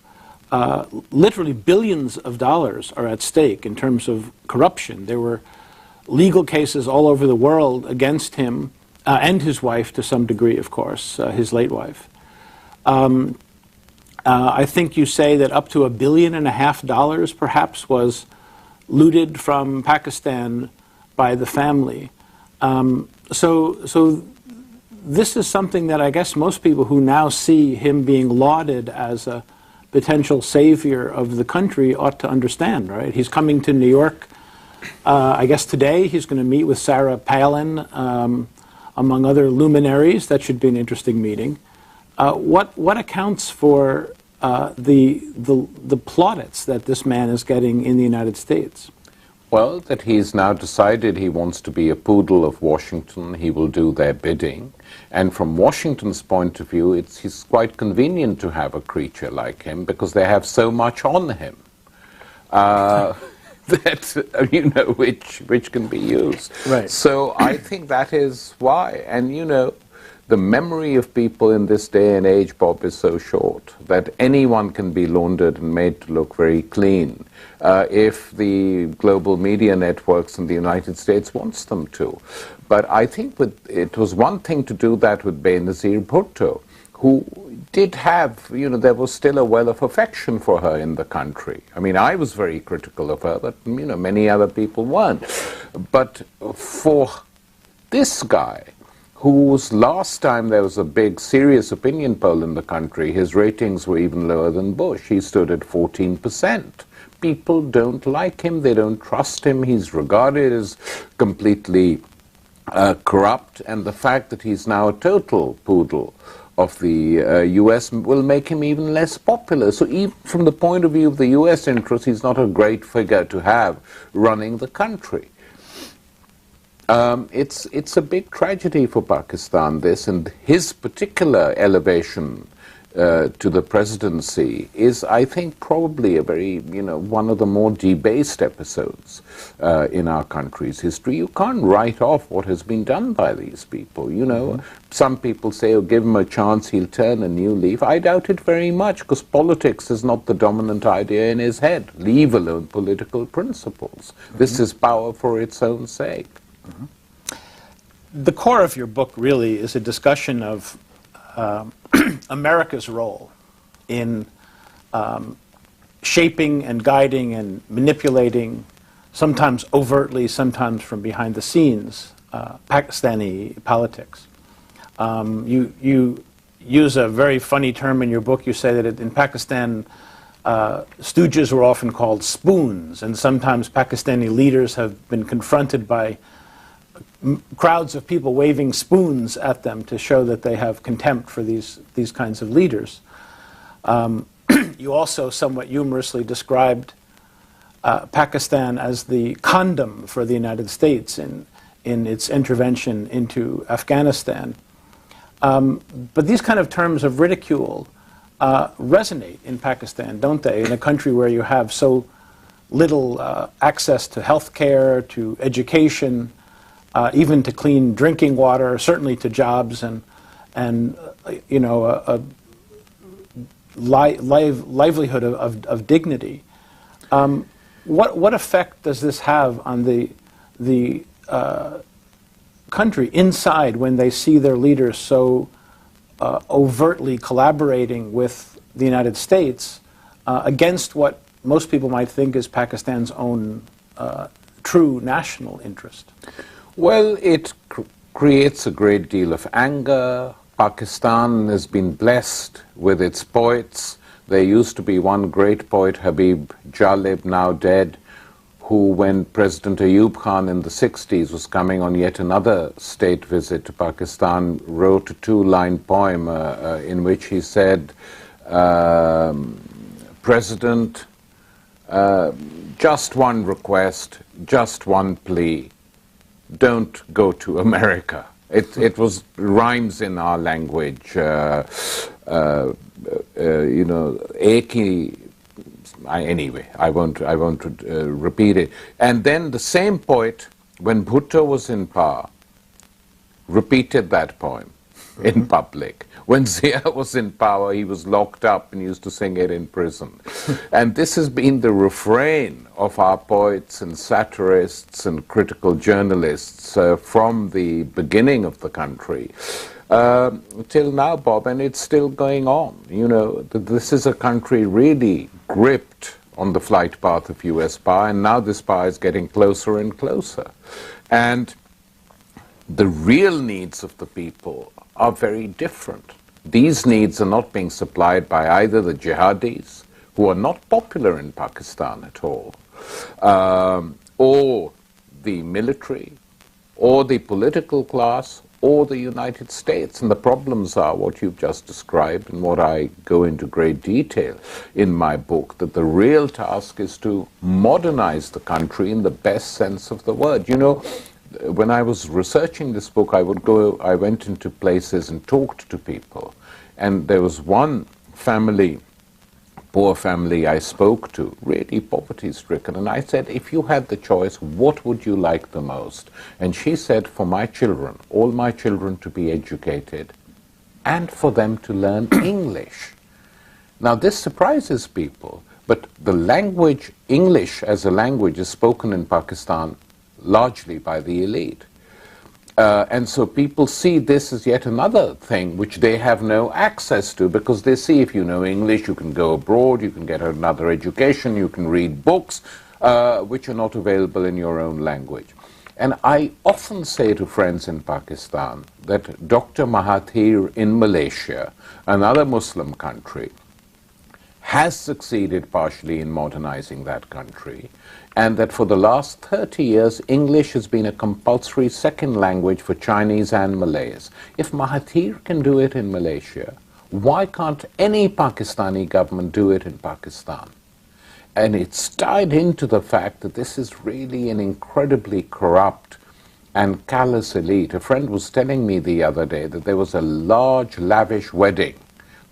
literally billions of dollars are at stake in terms of corruption. There were legal cases all over the world against him and his wife to some degree, of course, his late wife. I think you say that up to $1.5 billion perhaps was looted from Pakistan by the family. So this is something that I guess most people who now see him being lauded as a potential savior of the country ought to understand, right? He's coming to New York, I guess today. He's going to meet with Sarah Palin, among other luminaries. That should be an interesting meeting. What accounts for the plaudits that this man is getting in the United States? Well, that he's now decided he wants to be a poodle of Washington. He will do their bidding. And from Washington's point of view, it's quite convenient to have a creature like him because they have so much on him that, you know, which can be used. Right. So I think that is why. And, you know, the memory of people in this day and age, Bob, is so short that anyone can be laundered and made to look very clean if the global media networks in the United States wants them to. But I think it was one thing to do that with Benazir Bhutto, who did have, you know, there was still a well of affection for her in the country. I mean, I was very critical of her, but, you know, many other people weren't. But for this guy, whose last time there was a big serious opinion poll in the country, his ratings were even lower than Bush. He stood at 14%. People don't like him, they don't trust him, he's regarded as completely corrupt, and the fact that he's now a total poodle of the US will make him even less popular. So even from the point of view of the US interest, he's not a great figure to have running the country. It's a big tragedy for Pakistan, this, and his particular elevation to the presidency is, I think, probably a very, you know, one of the more debased episodes in our country's history. You can't write off what has been done by these people, you know. Mm-hmm. Some people say, oh, give him a chance, he'll turn a new leaf. I doubt it very much, because politics is not the dominant idea in his head, leave alone political principles. Mm-hmm. This is power for its own sake. Mm-hmm. The core of your book really is a discussion of America's role in shaping and guiding and manipulating, sometimes overtly, sometimes from behind the scenes, Pakistani politics. You use a very funny term in your book. You say that in Pakistan, stooges were often called spoons, and sometimes Pakistani leaders have been confronted by crowds of people waving spoons at them to show that they have contempt for these kinds of leaders. You also somewhat humorously described Pakistan as the condom for the United States in its intervention into Afghanistan. But these kind of terms of ridicule resonate in Pakistan, don't they? In a country where you have so little access to health care, to education, even to clean drinking water, certainly to jobs and you know, a livelihood of dignity. What effect does this have on the country inside when they see their leaders so overtly collaborating with the United States against what most people might think is Pakistan's own true national interest? Well, it creates a great deal of anger. Pakistan has been blessed with its poets. There used to be one great poet, Habib Jalib, now dead, who, when President Ayub Khan in the 60s was coming on yet another state visit to Pakistan, wrote a two-line poem in which he said, President, just one request, just one plea. Don't go to America. It was rhymes in our language. You know, Eki. Anyway, I won't repeat it. And then the same poet, when Bhutto was in power, repeated that poem. in public. When Zia was in power, he was locked up and used to sing it in prison. And this has been the refrain of our poets and satirists and critical journalists from the beginning of the country till now, Bob, and it's still going on. You know, this is a country really gripped on the flight path of US power, and now this power is getting closer and closer. And the real needs of the people are very different. These needs are not being supplied by either the jihadis, who are not popular in Pakistan at all, or the military, or the political class, or the United States. And the problems are what you've just described and what I go into great detail in my book, that the real task is to modernize the country in the best sense of the word. You know, when I was researching this book, I went into places and talked to people. And there was one family, poor family I spoke to, really poverty-stricken, and I said, if you had the choice, what would you like the most? And she said, for my children, all my children to be educated, and for them to learn English. Now this surprises people, but the language, English as a language, is spoken in Pakistan largely by the elite. And so people see this as yet another thing which they have no access to, because they see if you know English, you can go abroad, you can get another education, you can read books which are not available in your own language. And I often say to friends in Pakistan that Dr. Mahathir in Malaysia, another Muslim country, has succeeded partially in modernizing that country, and that for the last 30 years, English has been a compulsory second language for Chinese and Malays. If Mahathir can do it in Malaysia, why can't any Pakistani government do it in Pakistan? And it's tied into the fact that this is really an incredibly corrupt and callous elite. A friend was telling me the other day that there was a large, lavish wedding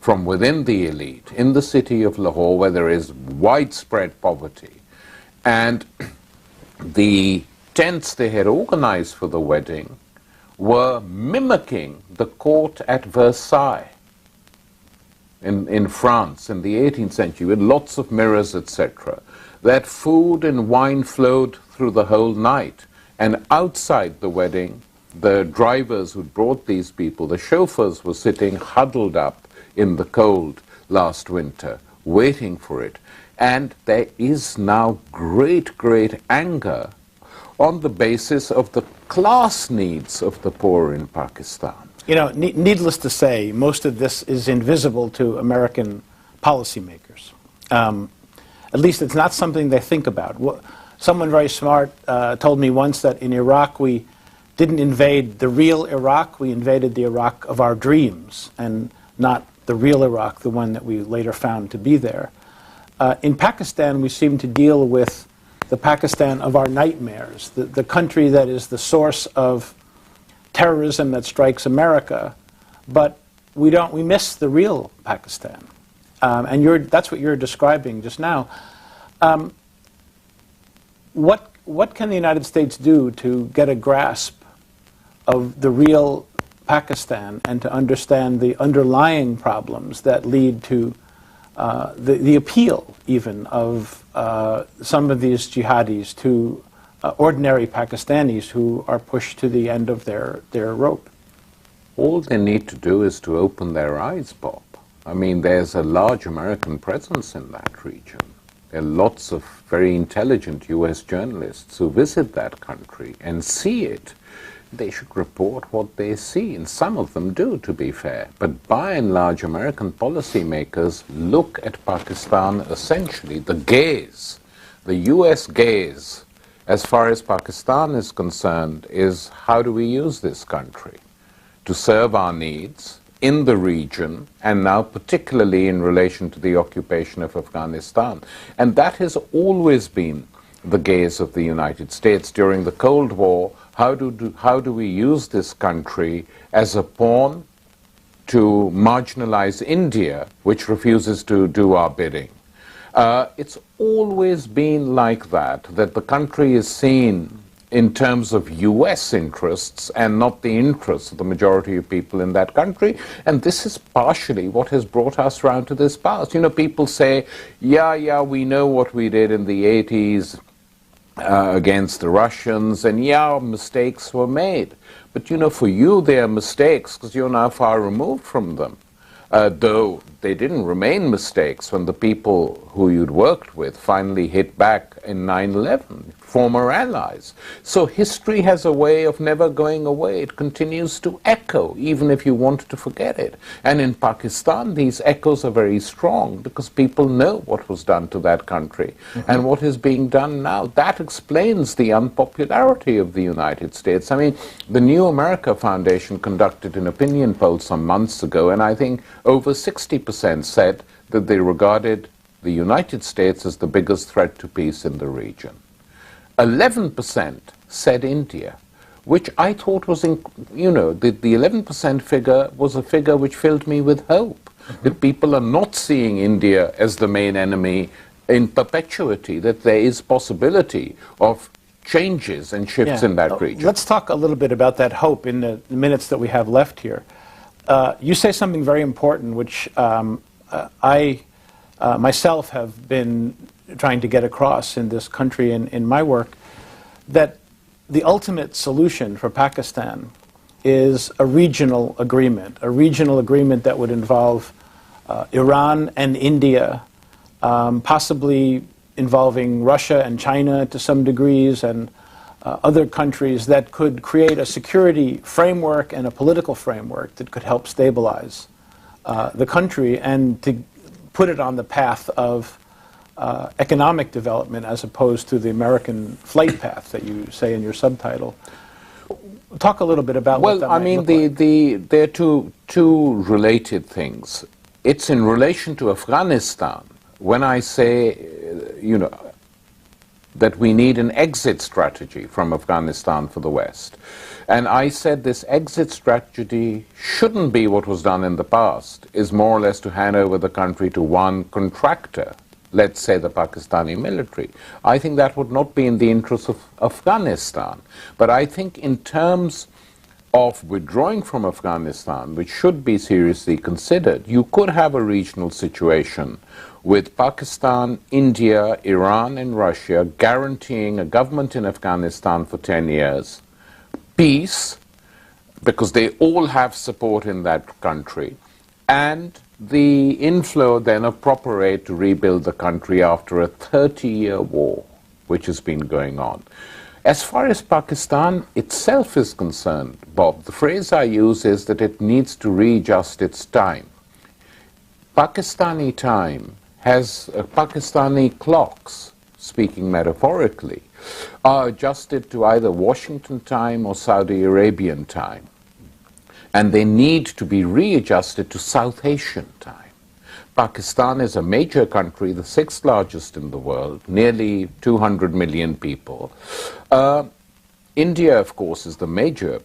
from within the elite in the city of Lahore, where there is widespread poverty. And the tents they had organized for the wedding were mimicking the court at Versailles in France in the 18th century, with lots of mirrors, etc. That food and wine flowed through the whole night. And outside the wedding, the drivers who brought these people, the chauffeurs, were sitting huddled up in the cold last winter, waiting for it. And there is now great, great anger on the basis of the class needs of the poor in Pakistan. You know, needless to say, most of this is invisible to American policymakers. At least it's not something they think about. Someone very smart told me once that in Iraq we didn't invade the real Iraq, we invaded the Iraq of our dreams, and not the real Iraq, the one that we later found to be there. In Pakistan, we seem to deal with the Pakistan of our nightmares, the country that is the source of terrorism that strikes America, but we miss the real Pakistan. And that's what you're describing just now. What can the United States do to get a grasp of the real Pakistan and to understand the underlying problems that lead to the appeal even of some of these jihadis to ordinary Pakistanis who are pushed to the end of their rope? All they need to do is to open their eyes, Bob. I mean, there's a large American presence in that region. There are lots of very intelligent US journalists who visit that country and see it. They should report what they see, and some of them do, to be fair. But by and large, American policymakers look at Pakistan essentially, the gaze, the US gaze, as far as Pakistan is concerned, is how do we use this country to serve our needs in the region, and now particularly in relation to the occupation of Afghanistan. And that has always been the gaze of the United States during the Cold War. How do we use this country as a pawn to marginalize India, which refuses to do our bidding? It's always been like that the country is seen in terms of US interests and not the interests of the majority of people in that country. And this is partially what has brought us round to this pass. You know, people say, yeah, we know what we did in the 80s against the Russians, and yeah, mistakes were made. But you know, for you, they are mistakes because you're now far removed from them. Though they didn't remain mistakes when the people who you'd worked with finally hit back in 9/11, former allies. So history has a way of never going away. It continues to echo, even if you want to forget it. And in Pakistan, these echoes are very strong because people know what was done to that country and what is being done now. That explains the unpopularity of the United States. I mean, the New America Foundation conducted an opinion poll some months ago, and I think over 60% said that they regarded the United States as the biggest threat to peace in the region. 11% said India, which I thought was, you know, the 11% figure was a figure which filled me with hope, that people are not seeing India as the main enemy in perpetuity, that there is possibility of changes and shifts in that region. Let's talk a little bit about that hope in the minutes that we have left here. You say something very important, which I myself have been trying to get across in this country and in my work, that the ultimate solution for Pakistan is a regional agreement that would involve Iran and India, possibly involving Russia and China to some degrees, and other countries that could create a security framework and a political framework that could help stabilize the country and to put it on the path of economic development as opposed to the American flight path that you say in your subtitle. Talk a little bit about what that might look like. There are two related things. It's in relation to Afghanistan. When I say, you know, that we need an exit strategy from Afghanistan for the West. And I said this exit strategy shouldn't be what was done in the past, is more or less to hand over the country to one contractor, let's say the Pakistani military. I think that would not be in the interest of Afghanistan. But I think in terms of withdrawing from Afghanistan, which should be seriously considered, you could have a regional situation with Pakistan, India, Iran, and Russia guaranteeing a government in Afghanistan for 10 years, peace, because they all have support in that country, and the inflow then of proper aid to rebuild the country after a 30-year war, which has been going on. As far as Pakistan itself is concerned, Bob, the phrase I use is that it needs to readjust its time. Pakistani time has Pakistani clocks, speaking metaphorically, are adjusted to either Washington time or Saudi Arabian time. And they need to be readjusted to South Asian time. Pakistan is a major country, the sixth largest in the world, nearly 200 million people. India, of course, is the major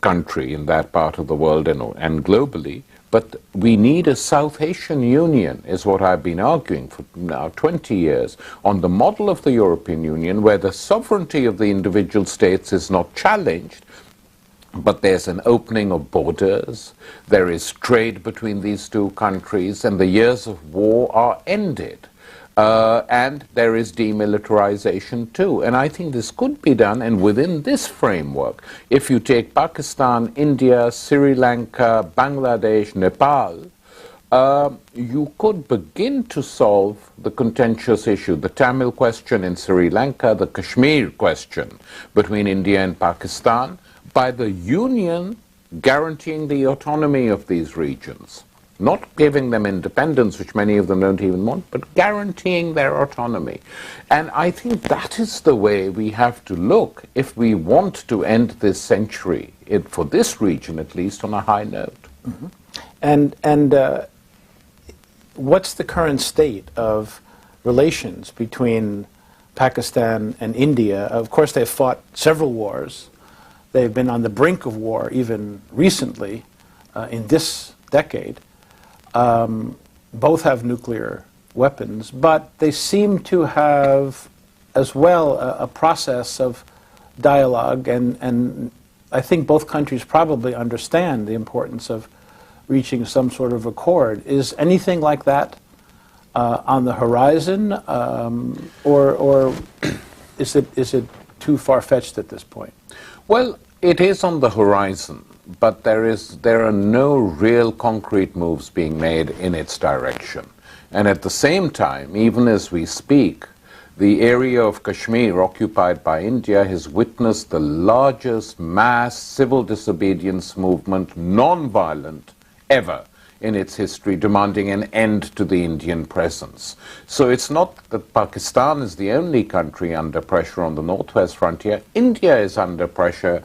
country in that part of the world and globally. But we need a South Asian Union, is what I've been arguing for now 20 years, on the model of the European Union, where the sovereignty of the individual states is not challenged, but there's an opening of borders, there is trade between these two countries, and the years of war are ended. And there is demilitarization too. And I think this could be done, and within this framework, if you take Pakistan, India, Sri Lanka, Bangladesh, Nepal, you could begin to solve the contentious issue, the Tamil question in Sri Lanka, the Kashmir question between India and Pakistan, by the union guaranteeing the autonomy of these regions. Not giving them independence, which many of them don't even want, but guaranteeing their autonomy. And I think that is the way we have to look if we want to end this century, for this region at least, on a high note. Mm-hmm. And what's the current state of relations between Pakistan and India? Of course, they've fought several wars. They've been on the brink of war even recently in this decade. Both have nuclear weapons, but they seem to have as well a process of dialogue, and I think both countries probably understand the importance of reaching some sort of accord. Is anything like that on the horizon, or is it too far-fetched at this point? Well, it is on the horizon, but there are no real concrete moves being made in its direction. And at the same time, even as we speak, the area of Kashmir occupied by India has witnessed the largest mass civil disobedience movement, non-violent, ever in its history, demanding an end to the Indian presence. So it's not that Pakistan is the only country under pressure on the northwest frontier. India is under pressure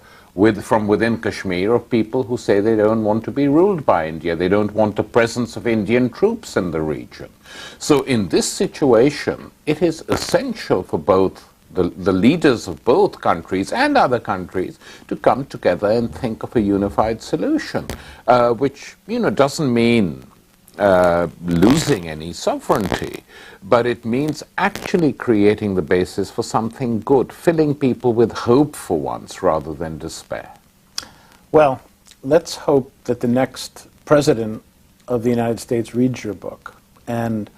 from within Kashmir of people who say they don't want to be ruled by India. They don't want the presence of Indian troops in the region. So in this situation, it is essential for both the leaders of both countries and other countries to come together and think of a unified solution, which doesn't mean losing any sovereignty, but it means actually creating the basis for something good, filling people with hope for once rather than despair. Well, let's hope that the next president of the United States reads your book and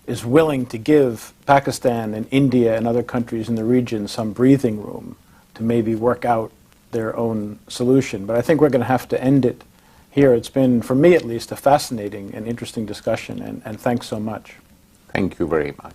is willing to give Pakistan and India and other countries in the region some breathing room to maybe work out their own solution. But I think we're going to have to end it here. It's been, for me at least, a fascinating and interesting discussion, and thanks so much. Thank you very much.